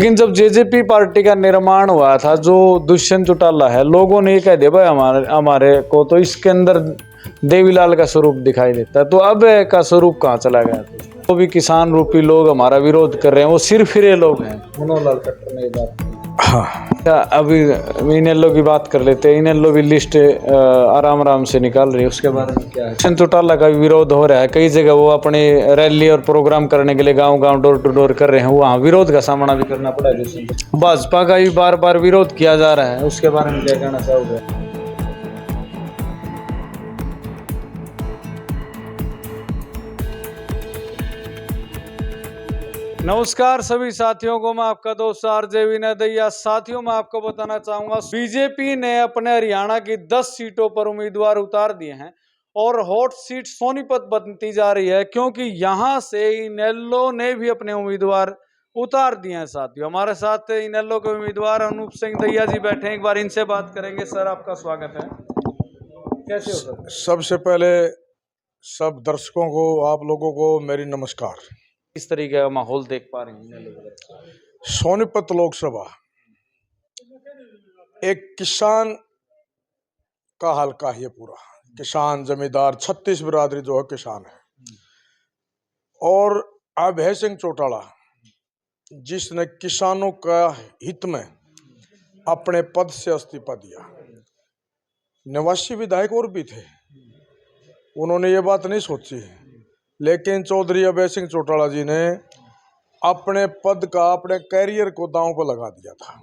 लेकिन जब JJP party का निर्माण हुआ था, जो दुष्यंत चौटाला है, लोगों ने ये कह दिया भाई हमारे हमारे को तो इसके अंदर देवीलाल का स्वरूप दिखाई देता है। तो अब का स्वरूप कहाँ चला गया? तो भी किसान रूपी लोग हमारा विरोध कर रहे हैं, वो सिरफिरे लोग हैं। मनोहर लाल खट्टर ने ये बात की। हाँ, अभी इनेलो की बात कर लेते हैं। इनेलो भी लिस्ट आराम आराम से निकाल रही है, उसके बारे में क्या है? दुष्यंत चौटाला का विरोध हो रहा है, कई जगह वो अपने रैली और प्रोग्राम करने के लिए गांव गांव डोर टू डोर कर रहे हैं, वहाँ विरोध का सामना भी करना पड़ा है। भाजपा का भी बार बार विरोध किया जा रहा है, उसके बारे में क्या कहना चाहोगे? नमस्कार सभी साथियों को, मैं आपका दोस्त आरजे विनय दहिया। साथियों, मैं आपको बताना चाहूंगा, बीजेपी ने अपने हरियाणा की 10 सीटों पर उम्मीदवार उतार दिए हैं और हॉट सीट सोनीपत बनती जा रही है, क्योंकि यहां से इनेलो ने भी अपने उम्मीदवार उतार दिए हैं। साथियों, हमारे साथ इनेलो के उम्मीदवार अनूप सिंह दहिया जी बैठे हैं, एक बार इनसे बात करेंगे। सर, आपका स्वागत है। कैसे हो सर? सबसे पहले सब दर्शकों को, आप लोगों को मेरी नमस्कार। किस तरीके का माहौल देख पा रहे हैं इनेलो की तरफ से? सोनीपत लोकसभा एक किसान का हल्का है, ये पूरा किसान जमींदार 36 बिरादरी जो है किसान है। और अभय सिंह चौटाला जिसने किसानों का हित में अपने पद से इस्तीफा दिया। निवासी विधायक और भी थे, उन्होंने ये बात नहीं सोची, लेकिन चौधरी अभय सिंह चौटाला जी ने अपने पद का, अपने कैरियर को दांव पर लगा दिया था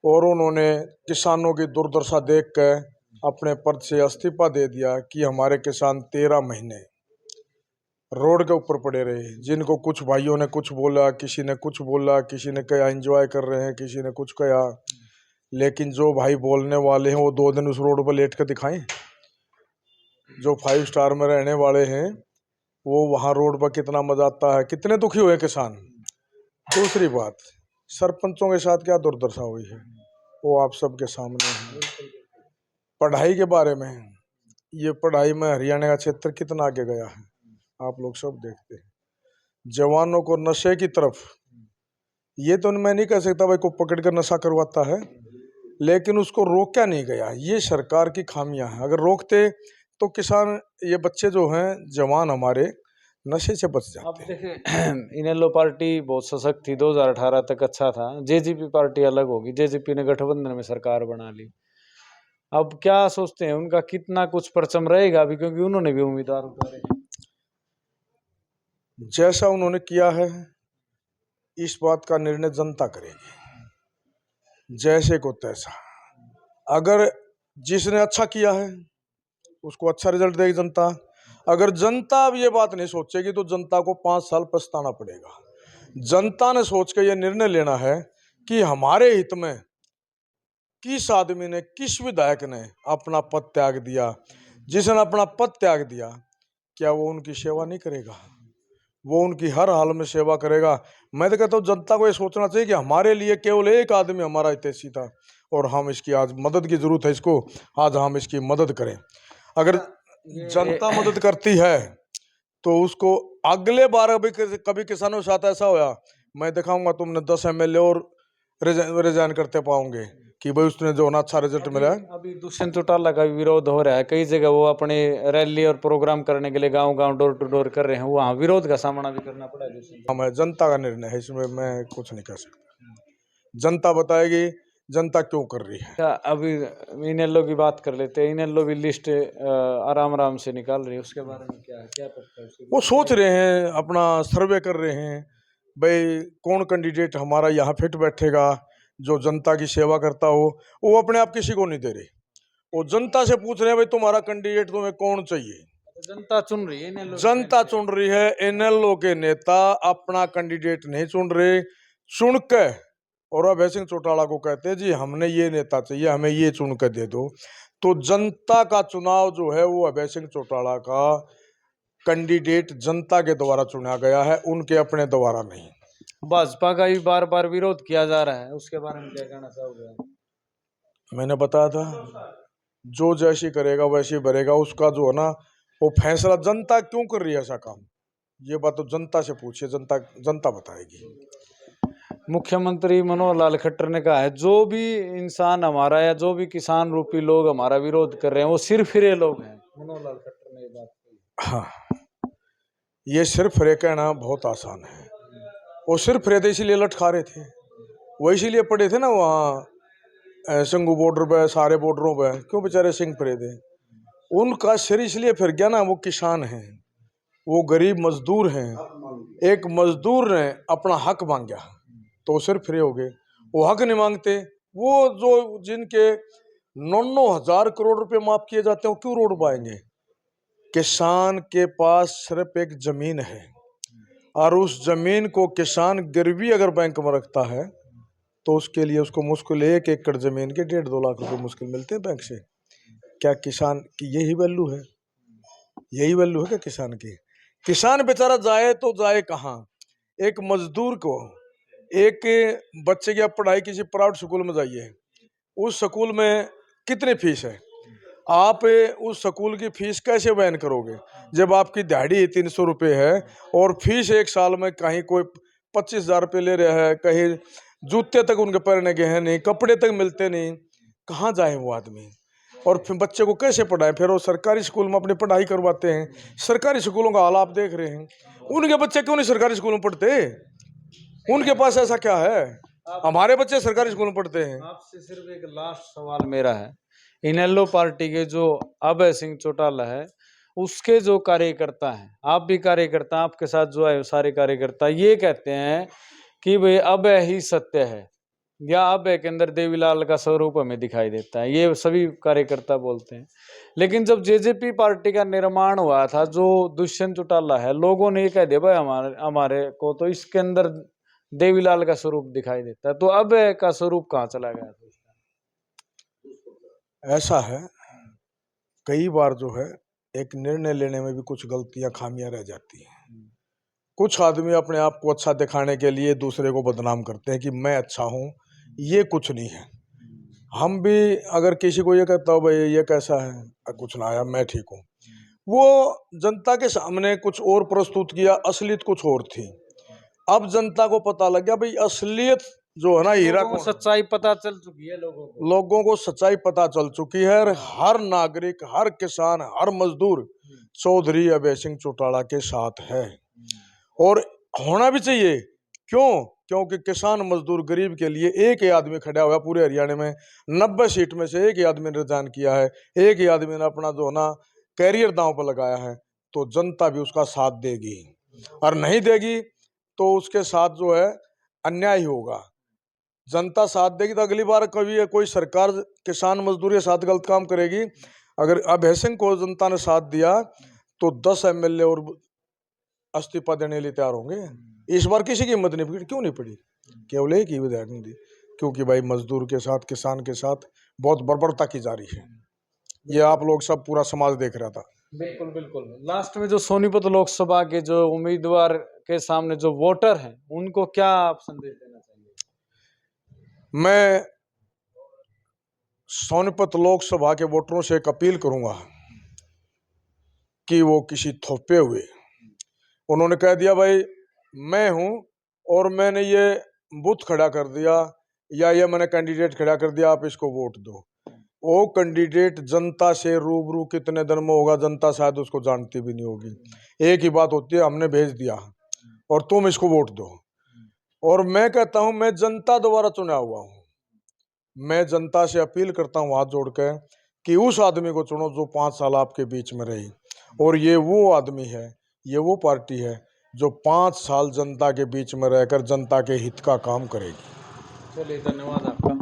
और उन्होंने किसानों की दुर्दशा देख कर अपने पद से इस्तीफा दे दिया कि हमारे किसान 13 महीने रोड के ऊपर पड़े रहे। जिनको कुछ भाइयों ने कुछ बोला, किसी ने कुछ बोला, किसी ने कहा एंजॉय कर रहे हैं, किसी ने कुछ कहा, लेकिन जो भाई बोलने वाले हैं वो 2 दिन उस रोड पर लेट कर दिखाएं। जो 5 स्टार में रहने वाले हैं वो वहाँ रोड पर कितना मजा आता है, कितने दुखी हुए किसान। दूसरी बात, सरपंचों के साथ क्या दुर्दशा हुई है वो आप सबके सामने है। पढ़ाई के बारे में, ये पढ़ाई में हरियाणा का क्षेत्र कितना आगे गया है आप लोग सब देखते हैं। जवानों को नशे की तरफ, ये तो मैं नहीं कह सकता भाई को पकड़ कर नशा करवाता है, लेकिन उसको रोका नहीं गया। ये सरकार की खामियां हैं। अगर रोकते तो किसान, ये बच्चे जो हैं जवान हमारे, नशे से बच अब जाते हैं। देखिए, इनेलो पार्टी बहुत सशक्त थी, 2018 तक अच्छा था। जेजेपी पार्टी अलग होगी, जेजेपी ने गठबंधन में सरकार बना ली। अब क्या सोचते हैं, उनका कितना कुछ परचम रहेगा अभी, क्योंकि उन्होंने भी उम्मीदवार उतारे हैं। जैसा उन्होंने किया है इस बात का निर्णय जनता करेगी, जैसे को तैसा। अगर जिसने अच्छा किया है उसको अच्छा रिजल्ट देगी जनता। अगर जनता अब ये बात नहीं सोचेगी तो जनता को 5 साल पछताना पड़ेगा। जनता ने सोच के ये निर्णय लेना है कि हमारे हित में किस आदमी ने, किस विधायक ने अपना पद त्याग दिया। जिसने अपना पद त्याग दिया, क्या वो उनकी सेवा नहीं करेगा? वो उनकी हर हाल में सेवा करेगा। मैं तो कहता हूँ जनता को ये सोचना चाहिए कि हमारे लिए केवल एक आदमी हमारा हितैषी था और हम इसकी आज मदद की जरूरत है, इसको आज हम इसकी मदद करें। अगर जनता मदद करती है तो उसको अगले बार अभी कभी किसानों के साथ ऐसा होया, मैं दिखाऊंगा तुमने 10 MLA और रिजाइन करते पाओगे कि भाई उसने जो ना अच्छा रिजल्ट मिला है। अभी दुष्यंत चौटाला का विरोध हो रहा है, कई जगह वो अपने रैली और प्रोग्राम करने के लिए गांव गांव डोर टू डोर कर रहे हैं, वहाँ विरोध का सामना भी करना पड़ा है। हमें जनता का निर्णय है, इसमें मैं कुछ नहीं कह सकता। जनता बताएगी जनता क्यों कर रही है। क्या अभी इनेलो की बात कर लेते हैं। इनेलो भी लिस्ट आराम आराम से निकाल रही है, उसके बारे में क्या है, क्या पता है? वो सोच रहे हैं, अपना सर्वे कर रहे हैं, भाई कौन कैंडिडेट हमारा यहाँ फिट बैठेगा, जो जनता की सेवा करता हो। वो अपने आप किसी को नहीं दे रहे, वो जनता से पूछ रहे हैं भाई तुम्हारा कैंडिडेट तुम्हें कौन चाहिए। जनता चुन रही है, इनेलो जनता चुन रही है। इनेलो के नेता अपना कैंडिडेट नहीं चुन रहे, चुन के और अभय सिंह चौटाला को कहते हैं जी हमने ये नेता चाहिए, हमें ये चुन के दे दो। तो जनता का चुनाव जो है वो अभय सिंह चौटाला का कैंडिडेट जनता के द्वारा चुना गया है, उनके अपने द्वारा नहीं। भाजपा का भी बार बार विरोध किया जा रहा है, उसके बारे में क्या कहना चाहोगे? मैंने बताया था, जो जैसी करेगा वैसी भरेगा। उसका जो है ना वो फैसला, जनता क्यों कर रही है ऐसा काम, ये बात तो जनता से पूछिए, जनता जनता बताएगी। मुख्यमंत्री मनोहर लाल खट्टर ने कहा है जो भी इंसान हमारा या जो भी किसान रूपी लोग हमारा विरोध कर रहे हैं वो सिर्फ फिरे लोग हैं। मनोहर लाल खट्टर ने ये बात कही। हाँ, ये सिर्फ रे कहना बहुत आसान है। वो सिर्फ रे थे इसीलिए लटका रहे थे, वो इसीलिए पड़े थे ना वहाँ संगू बॉर्डर पे, सारे बॉर्डरों पे क्यों बेचारे सिंह पड़े थे। उनका सिर इसलिए फिर गया ना, वो किसान हैं, वो गरीब मजदूर हैं। एक मजदूर ने अपना हक मांगा तो सिर्फ फ्री हो गए। वो हक नहीं मांगते, वो जो जिनके 9,000 करोड़ रुपए माफ किए जाते हैं वो क्यों रोड पाएंगे। किसान के पास सिर्फ एक जमीन है और उस जमीन को किसान गिरवी अगर बैंक में रखता है तो उसके लिए उसको मुश्किल 1 एकड़ जमीन के 1.5-2 लाख रुपए मुश्किल मिलते हैं बैंक से। क्या किसान की यही वैल्यू है? यही वैल्यू है क्या किसान की? किसान बेचारा जाए तो जाए कहाँ? एक मजदूर को, एक बच्चे की आप पढ़ाई किसी प्राइवेट स्कूल में जाइए, उस स्कूल में कितनी फीस है? आप उस स्कूल की फीस कैसे बयान करोगे जब आपकी दिहाड़ी 300 रुपये है और फीस एक साल में कहीं कोई 25,000 रुपये ले रहा है, कहीं जूते तक उनके पहनने के हैं नहीं, कपड़े तक मिलते नहीं, कहाँ जाए वो आदमी? और फिर बच्चे को कैसे पढ़ाएं? फिर वो सरकारी स्कूल में अपनी पढ़ाई करवाते हैं। सरकारी स्कूलों का हाल आप देख रहे हैं, उनके बच्चे क्यों नहीं सरकारी स्कूल में पढ़ते? उनके पास ऐसा क्या है? हमारे बच्चे सरकारी स्कूल में पढ़ते हैं। आपसे सिर्फ एक लास्ट सवाल मेरा है, इनेलो पार्टी के जो अभय सिंह चौटाला है उसके जो कार्यकर्ता हैं, आप भी कार्यकर्ता, आपके साथ जो है सारे कार्यकर्ता ये कहते हैं कि भाई अभय ही सत्य है या अभय के अंदर देवीलाल का स्वरूप हमें दिखाई देता है, ये सभी कार्यकर्ता बोलते हैं। लेकिन जब जेजेपी पार्टी का निर्माण हुआ था, जो दुष्यंत चौटाला है, लोगों ने ये कह दिया भाई हमारे को तो इसके अंदर देवीलाल का स्वरूप दिखाई देता है, तो अभय का स्वरूप कहाँ चला गया था? ऐसा है, कई बार जो है एक निर्णय लेने में भी कुछ गलतियां, खामियां रह जाती हैं। कुछ आदमी अपने आप को अच्छा दिखाने के लिए दूसरे को बदनाम करते हैं कि मैं अच्छा हूं, ये कुछ नहीं है। हम भी अगर किसी को ये कहता हो भाई ये कैसा है, कुछ ना आया मैं ठीक हूँ, वो जनता के सामने कुछ और प्रस्तुत किया, असलियत कुछ और थी। अब जनता को पता लग गया भाई असलियत जो है ना हीरा को, सच्चाई पता चल चुकी है, लोगों को सच्चाई पता चल चुकी है। और हर नागरिक, हर किसान, हर मजदूर चौधरी अभय सिंह चौटाला के साथ है और होना भी चाहिए। क्यों? क्योंकि किसान मजदूर गरीब के लिए एक ही आदमी खड़ा हुआ पूरे हरियाणा में। 90 सीट में से एक ही आदमी ने रिजाइन किया है, एक ही आदमी ने अपना जो है ना कैरियर दांव पर लगाया है, तो जनता भी उसका साथ देगी। और नहीं देगी तो उसके साथ जो है अन्याय होगा। जनता साथ देगी तो अगली बार कभी कोई सरकार किसान मजदूर के साथ गलत काम करेगी। अगर अभय सिंह को जनता ने साथ दिया तो 10 एमएलए और इस्तीफा देने के लिए तैयार होंगे। इस बार किसी की हिम्मत नहीं पड़ी। क्यों नहीं पड़ी? केवल एक ही विधायक नहीं दी, क्योंकि भाई मजदूर के साथ, किसान के साथ बहुत बर्बरता की जा रही है। ये आप लोग सब, पूरा समाज देख रहा था। बिल्कुल बिल्कुल। लास्ट में जो सोनीपत लोकसभा के जो उम्मीदवार के सामने जो वोटर हैं, उनको क्या आप संदेश देना चाहिए? मैं सोनीपत लोकसभा के वोटरों से एक अपील करूंगा कि वो किसी थोपे हुए, उन्होंने कह दिया भाई मैं हूं और मैंने ये बूथ खड़ा कर दिया या ये मैंने कैंडिडेट खड़ा कर दिया, आप इसको वोट दो। वो कैंडिडेट जनता से रूबरू कितने दिन में होगा, जनता शायद उसको जानती भी नहीं होगी। एक ही बात होती है, हमने भेज दिया और तुम इसको वोट दो। और मैं कहता हूं मैं जनता द्वारा चुना हुआ हूं, मैं जनता से अपील करता हूं हाथ जोड़ के कि उस आदमी को चुनो जो 5 साल आपके बीच में रही। और ये वो आदमी है, ये वो पार्टी है जो 5 साल जनता के बीच में रहकर जनता के हित का काम करेगी। चलिए, धन्यवाद आपका।